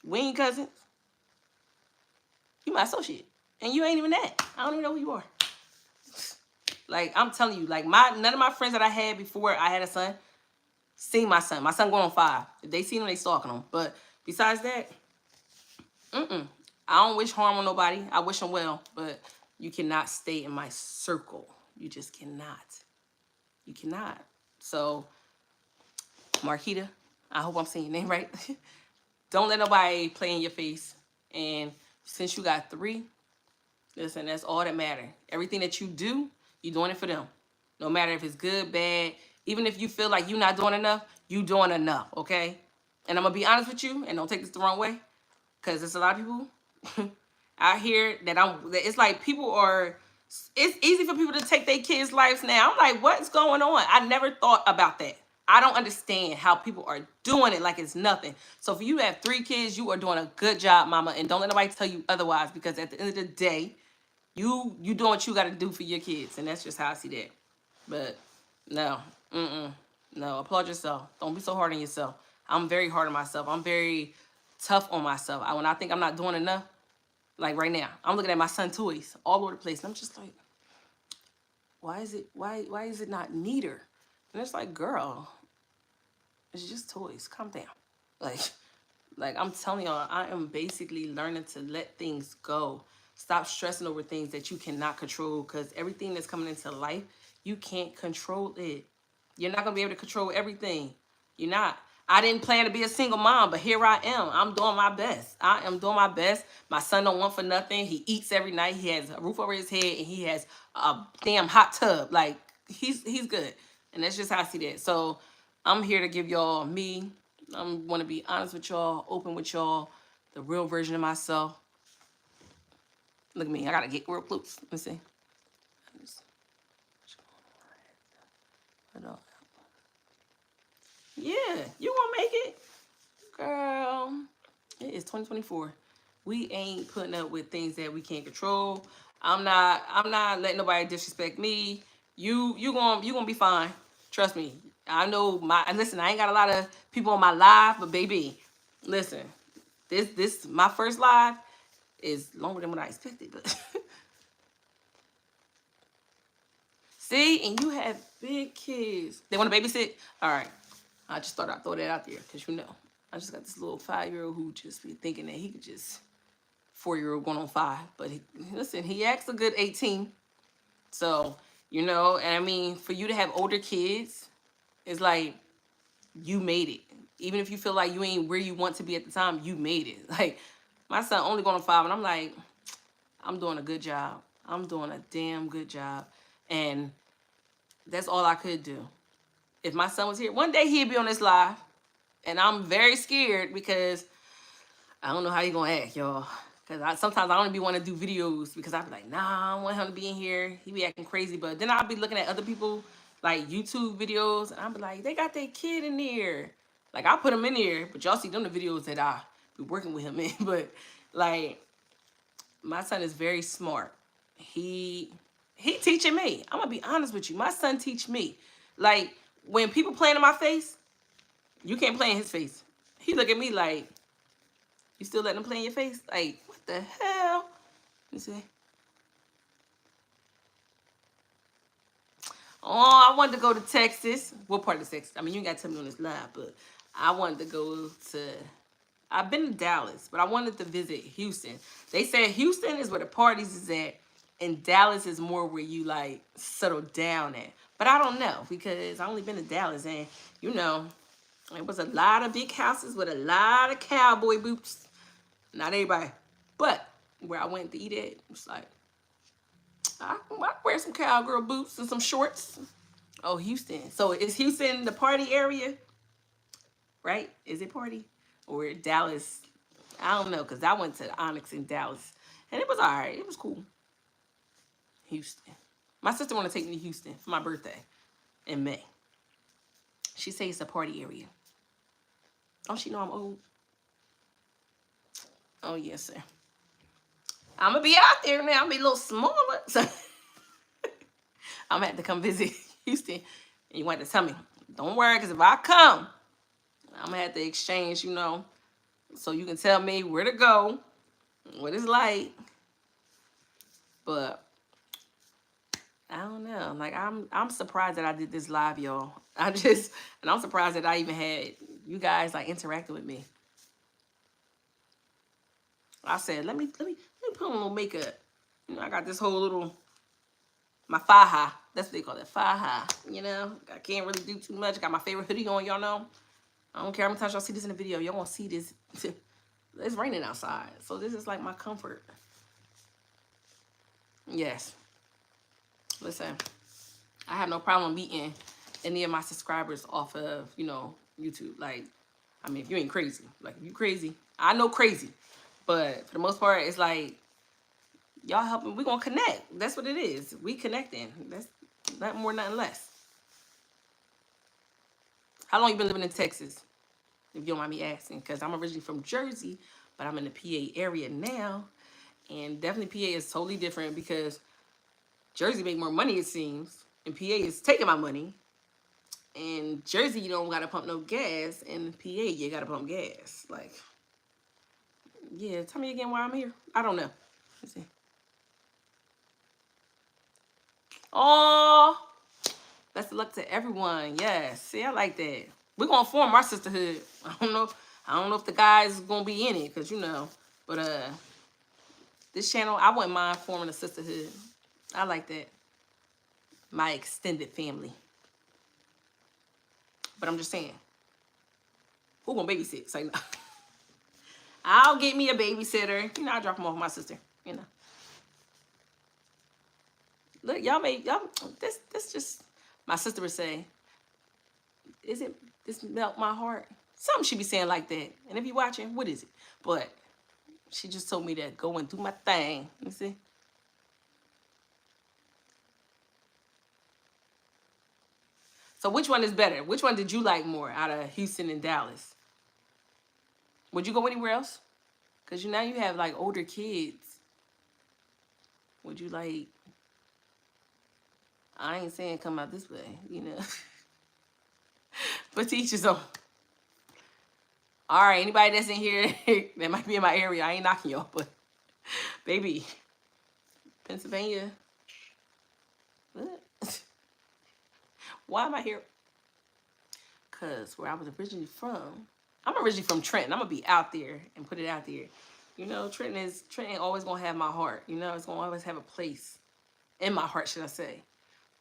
We ain't cousins. You my associate. And you ain't even that. I don't even know who you are. Like, I'm telling you, like, none of my friends that I had before I had a son seen my son. My son going on 5. If they seen him, they stalking him. But besides that, I don't wish harm on nobody. I wish them well. But you cannot stay in my circle. You just cannot. You cannot. So, Marquita, I hope I'm saying your name right. Don't let nobody play in your face. And since you got 3, listen, that's all that matters. Everything that you do, you're doing it for them. No matter if it's good, bad. Even if you feel like you're not doing enough, you doing enough, okay? And I'm going to be honest with you, and don't take this the wrong way, because there's a lot of people out here that it's like it's easy for people to take their kids' lives now. I'm like, what's going on? I never thought about that. I don't understand how people are doing it like it's nothing. So for you to have 3 kids, you are doing a good job, mama, and don't let nobody tell you otherwise, because at the end of the day, you doing what you got to do for your kids, and that's just how I see that. But no, no, applaud yourself. Don't be so hard on yourself. I'm very hard on myself. I'm very tough on myself. When I think I'm not doing enough, like right now, I'm looking at my son's toys all over the place, and I'm just like, why is it not neater? And it's like, girl, it's just toys. Calm down. Like I'm telling y'all, I am basically learning to let things go. Stop stressing over things that you cannot control, because everything that's coming into life, you can't control it. You're not gonna be able to control everything. You're not. I didn't plan to be a single mom, but here I am. I'm doing my best. I am doing my best. My son don't want for nothing. He eats every night. He has a roof over his head, and he has a damn hot tub. Like he's good, and that's just how I see that. So I'm here to give y'all me. I want to be honest with y'all, open with y'all, the real version of myself. Look at me. I gotta get real close. Let me see. Yeah, you gonna make it, girl. It is 2024. We ain't putting up with things that we can't control. I'm not letting nobody disrespect me. You gonna be fine. Trust me. I know listen, I ain't got a lot of people on my live, but baby, listen. This my first live is longer than what I expected, but see, and you have big kids. They want to babysit? All right. I just thought I'd throw that out there because I just got this little 5-year-old who just be thinking that he could just 4-year-old going on 5. But listen, he acts a good 18. So, and I mean, for you to have older kids, it's like you made it. Even if you feel like you ain't where you want to be at the time, you made it. Like, my son only going on 5, and I'm like, I'm doing a good job. I'm doing a damn good job. And that's all I could do. If my son was here, one day he'd be on this live. And I'm very scared because I don't know how he gonna act, y'all. Because sometimes I don't be want to do videos because I be like, nah, I don't want him to be in here. He be acting crazy. But then I'll be looking at other people, like YouTube videos, and I'll be like, they got their kid in there. Like, I put him in there, but y'all see them the videos that I be working with him in. But, like, my son is very smart. He teaching me. I'm going to be honest with you. My son teach me. Like, when people playing in my face, you can't play in his face. He look at me like, you still letting him play in your face? Like, what the hell? Let me see. Oh, I wanted to go to Texas. What part of Texas? I mean, you ain't got to tell me on this live, but I wanted to go to... I've been to Dallas, but I wanted to visit Houston. They said Houston is where the parties is at, and Dallas is more where you, like, settle down at. But I don't know, because I only been to Dallas, and, it was a lot of big houses with a lot of cowboy boots. Not everybody. But where I went to eat at, it was like, I wear some cowgirl boots and some shorts. Oh, Houston. So is Houston the party area? Right? Is it party? Or Dallas? I don't know, because I went to Onyx in Dallas. And it was all right. It was cool. Houston. My sister want to take me to Houston for my birthday in May. She says it's a party area. Oh, she know I'm old. Oh, yes, sir. I'm going to be out there now. I'm going to be a little smaller. So I'm going to have to come visit Houston. And you want to tell me, don't worry, because if I come, I'm going to have to exchange, so you can tell me where to go, what it's like. But I don't know. Like, I'm surprised that I did this live, y'all. And I'm surprised that I even had you guys, like, interacting with me. I said, let me put on a little makeup. I got this whole little, my faja. That's what they call it, faja. I can't really do too much. Got my favorite hoodie on, y'all know. I don't care how many times y'all see this in the video. Y'all gonna see this. It's raining outside. So this is like my comfort. Yes. Listen, I have no problem meeting any of my subscribers off of, YouTube. Like, I mean, if you ain't crazy. Like, if you crazy, I know crazy. But for the most part, it's like, y'all helping. We gonna connect. That's what it is. We connecting. That's nothing more, nothing less. How long you been living in Texas? If you don't mind me asking. Because I'm originally from Jersey, but I'm in the PA area now. And definitely PA is totally different because Jersey make more money, it seems. And PA is taking my money. In Jersey, you don't got to pump no gas. In PA, you got to pump gas. Like, yeah, tell me again why I'm here. I don't know. Let's see. Oh, best of luck to everyone. Yes. See, I like that. We're going to form our sisterhood. I don't know if the guys going to be in it because, But this channel, I wouldn't mind forming a sisterhood. I like that. My extended family. But I'm just saying, who gonna babysit? Say no. I'll get me a babysitter. You know, I'll drop them off with my sister. You know. Look, y'all this just my sister would say, isn't this melt my heart? Something she be saying like that. And if you watching, what is it? But she just told me to go and do my thing. You see? So which one is better? Which one did you like more out of Houston and Dallas? Would you go anywhere else? Because now you have like older kids. Would you like, I ain't saying come out this way, you know. But to each his own. All right, anybody that's in here that might be in my area, I ain't knocking y'all, but baby, Pennsylvania. What? Why am I here? Because where I was originally from, I'm originally from Trenton. I'm going to be out there and put it out there. You know, Trenton always going to have my heart. You know, it's going to always have a place in my heart, should I say.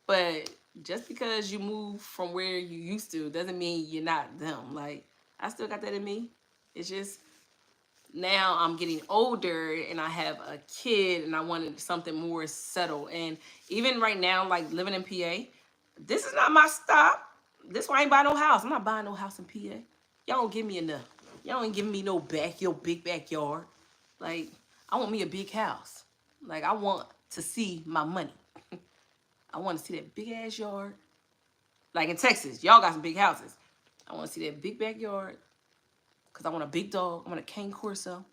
But just because you move from where you used to doesn't mean you're not them. Like, I still got that in me. It's just now I'm getting older and I have a kid and I wanted something more settled. And even right now, like living in PA, this is not my stop. This why I ain't buy no house. I'm not buying no house in PA. Y'all don't give me enough. Y'all ain't giving me no big backyard. Like, I want me a big house. Like, I want to see my money. I want to see that big ass yard. Like in Texas, y'all got some big houses. I want to see that big backyard. Because I want a big dog. I want a cane corso.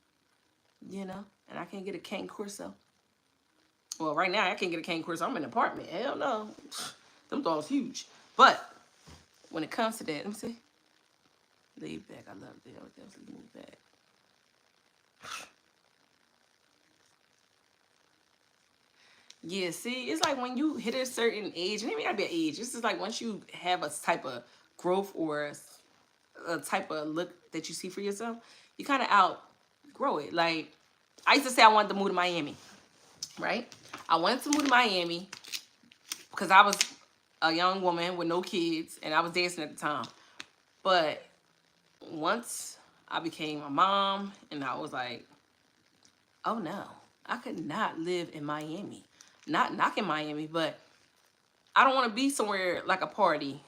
You know? And I can't get a cane corso. Well, right now, I can't get a cane corso. I'm in an apartment. Hell no. Them dogs huge. But when it comes to that, let me see. Laid back. I love that. Let's move back. Yeah, see, it's like when you hit a certain age, and it may not be an age, it's just like once you have a type of growth or a type of look that you see for yourself, you kind of outgrow it. Like, I used to say I wanted to move to Miami, right? I wanted to move to Miami because I was a young woman with no kids, and I was dancing at the time. But once I became a mom, and I was like, oh no, I could not live in Miami. Not knocking Miami, but I don't want to be somewhere like a party.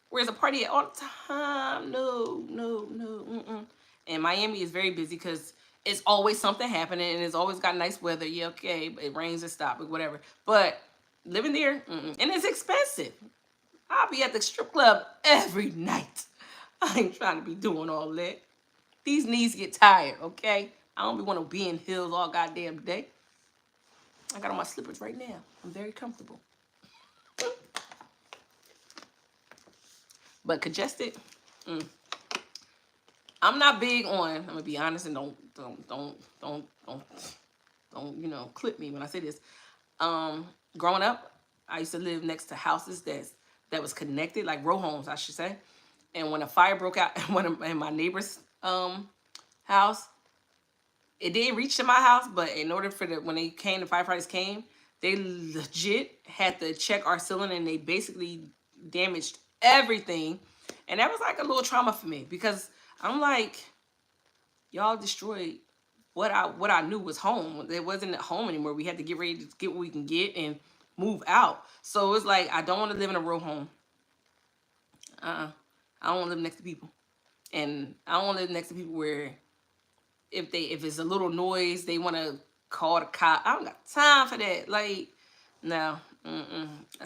Where's a party all the time? No. And Miami is very busy because it's always something happening and it's always got nice weather. Yeah, okay, it rains and stop, whatever. But living there, and it's expensive. I'll be at the strip club every night. I ain't trying to be doing all that. These knees get tired, okay? I don't want to be in heels all goddamn day. I got on my slippers right now. I'm very comfortable. But congested, I'm not big on. I'm gonna be honest and don't you know, clip me when I say this. Growing up, I used to live next to houses that was connected, like row homes, I should say. And when a fire broke out in my neighbor's house, it did reach to my house, but in order for when the firefighters came, they legit had to check our cylinder and they basically damaged everything. And that was like a little trauma for me because I'm like, y'all destroyed what I knew was home. It wasn't at home anymore. We had to get ready to get what we can get and move out. So it's like, I don't want to live in a row home. I don't want to live next to people. And I don't want to live next to people where if it's a little noise, they want to call the cop. I don't got time for that. Like, no.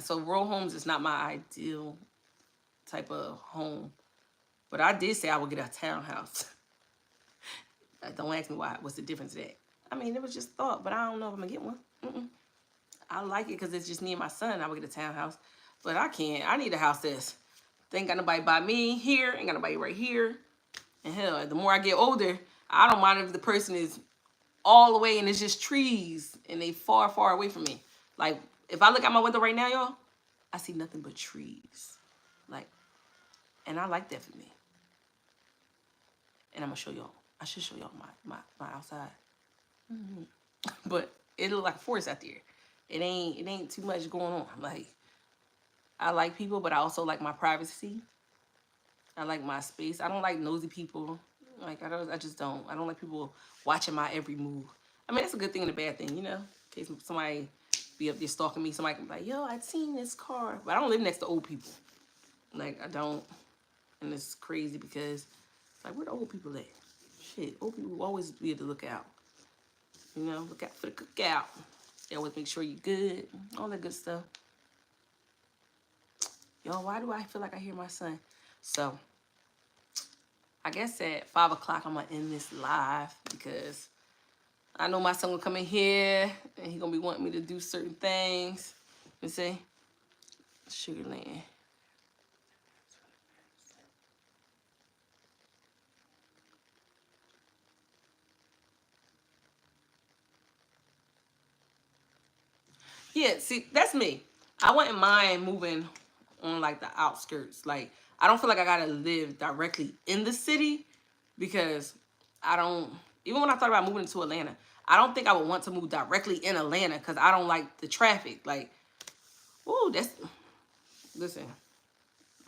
So row homes is not my ideal type of home. But I did say I would get a townhouse. Don't ask me why. What's the difference of that? I mean, it was just thought, but I don't know if I'm going to get one. I like it because it's just me and my son. I would get a townhouse. But I can't. I need a house that's, ain't got nobody by me here. Ain't got nobody right here. And hell, the more I get older, I don't mind if the person is all the way and it's just trees and they far, far away from me. Like, if I look out my window right now, y'all, I see nothing but trees. Like, and I like that for me. And I'm going to show y'all. I should show y'all my outside. But it look like a forest out there. It ain't too much going on. Like, I like people, but I also like my privacy. I like my space. I don't like nosy people. Like I just don't. I don't like people watching my every move. I mean, that's a good thing and a bad thing, you know. In case somebody be up there stalking me, somebody can be like, "Yo, I'd seen this car," but I don't live next to old people. Like I don't, and it's crazy because it's like where the old people at? Shit, old people will always be able to look out. You know, look out for the cookout. They always make sure you're good, all that good stuff. Yo, why do I feel like I hear my son? So, I guess at 5 o'clock I'm gonna end this live because I know my son will come in here and he gonna be wanting me to do certain things. You see, Sugarland. Yeah, see, that's me. I wouldn't mind moving on like the outskirts. Like, I don't feel like I gotta live directly in the city because I don't. Even when I thought about moving to Atlanta, I don't think I would want to move directly in Atlanta because I don't like the traffic. Like, ooh, that's listen.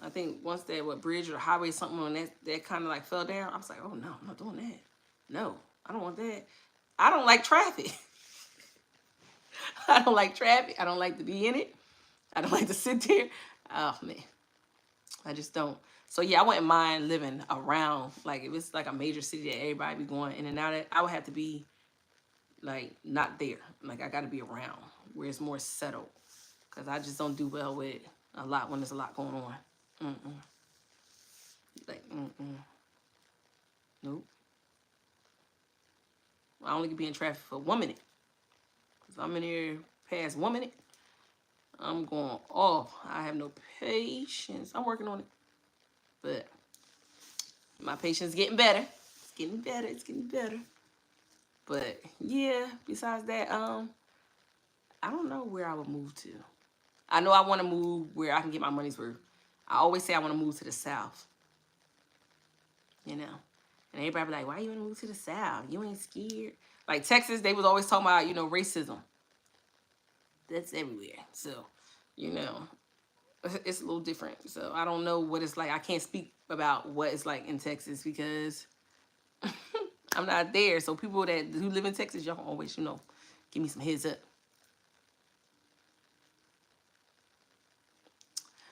I think once that bridge or highway or something on that kind of like fell down, I was like, oh no, I'm not doing that. No, I don't want that. I don't like traffic. I don't like traffic. I don't like to be in it. I don't like to sit there. Oh man, I just don't. So yeah, I wouldn't mind living around. Like if it's like a major city that everybody be going in and out of, I would have to be like not there. Like I got to be around where it's more settled. Cause I just don't do well with a lot when there's a lot going on. Mm-mm. Like nope. I only can be in traffic for 1 minute. Cause I'm in here past 1 minute. I'm going off. I have no patience. I'm working on it. But my patience is getting better. It's getting better. It's getting better. But yeah, besides that, I don't know where I would move to. I know I want to move where I can get my money's worth. I always say I want to move to the South. You know? And everybody be like, why you want to move to the South? You ain't scared? Like Texas, they was always talking about, racism. That's everywhere. So, you know, it's a little different. So I don't know what it's like. I can't speak about what it's like in Texas because I'm not there. So people who live in Texas, y'all can always, give me some heads up.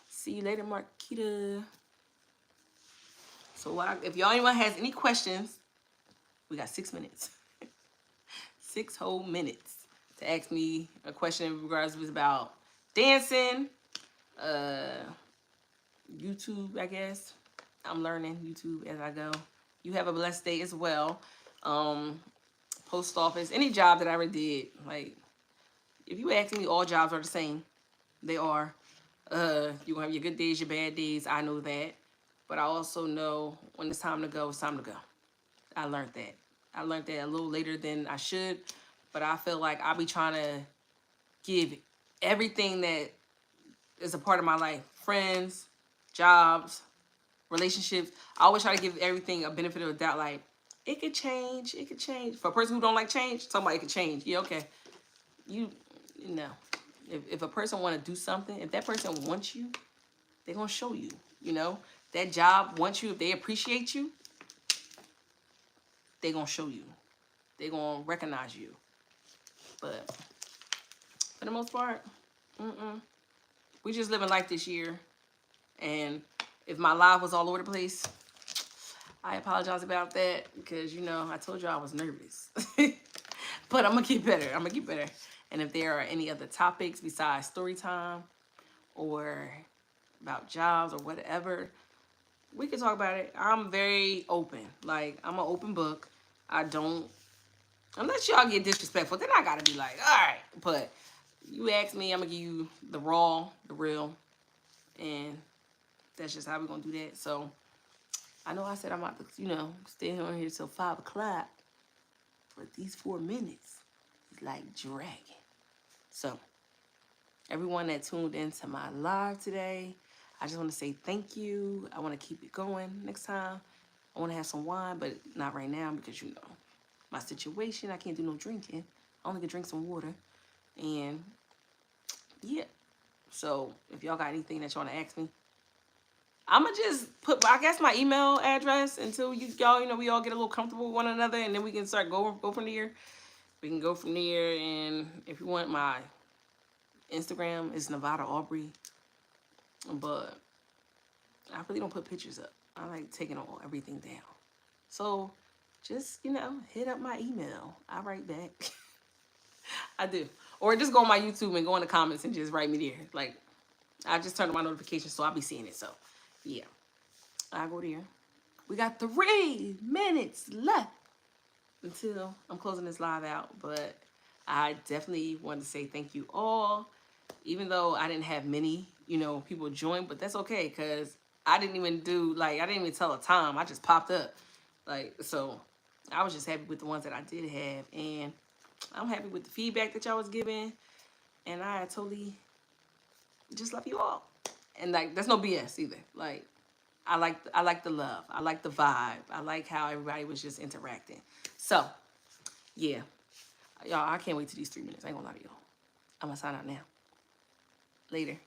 See you later, Marquita. So if anyone has any questions, we got 6 minutes. 6 whole minutes to ask me a question in regards to about dancing, YouTube, I guess. I'm learning YouTube as I go. You have a blessed day as well. Post office, any job that I ever did, like, if you ask me, all jobs are the same. They are. You're going to have your good days, your bad days. I know that. But I also know when it's time to go, it's time to go. I learned that. I learned that a little later than I should. But I feel like I'll be trying to give everything that is a part of my life. Friends, jobs, relationships. I always try to give everything a benefit of the doubt. Like, it could change. It could change. For a person who don't like change, somebody could change. Yeah, okay. You know. If a person want to do something, if that person wants you, they're going to show you, That job wants you. If they appreciate you, they're going to show you. They're going to recognize you. But for the most part, we just living life this year. And if my life was all over the place, I apologize about that because, I told you I was nervous. But I'm going to get better. And if there are any other topics besides story time or about jobs or whatever, we can talk about it. I'm very open. Like, I'm an open book. I don't, unless y'all get disrespectful, then I got to be like, all right. But you ask me, I'm going to give you the raw, the real. And that's just how we're going to do that. So, I know I said I'm about to, stay on here till 5 o'clock. But these 4 minutes is like dragging. So, everyone that tuned into my live today, I just want to say thank you. I want to keep it going next time. I want to have some wine, but not right now because, my situation. I can't do no drinking. I only can drink some water. And, yeah. So, if y'all got anything that you want to ask me, I'm gonna just put, I guess, my email address until y'all, you know, we all get a little comfortable with one another, and then we can start go from there. We can go from there, and if you want, my Instagram is Nevada Aubrey, but I really don't put pictures up. I like taking all everything down. So just, you know, hit up my email. I write back. I do. Or just go on my YouTube and go in the comments and just write me there. Like, I just turn on my notifications, so I'll be seeing it. So, yeah. I go there. We got 3 minutes left until I'm closing this live out. But I definitely want to say thank you all. Even though I didn't have many, you know, people join, but that's okay, because I didn't even do, like, I didn't even tell a time. I just popped up. Like, so I was just happy with the ones that I did have. And I'm happy with the feedback that y'all was giving. And I totally just love you all. And, like, that's no BS either. Like, I like the love. I like the vibe. I like how everybody was just interacting. So, yeah. Y'all, I can't wait till these 3 minutes. I ain't gonna lie to y'all. I'm gonna sign out now. Later.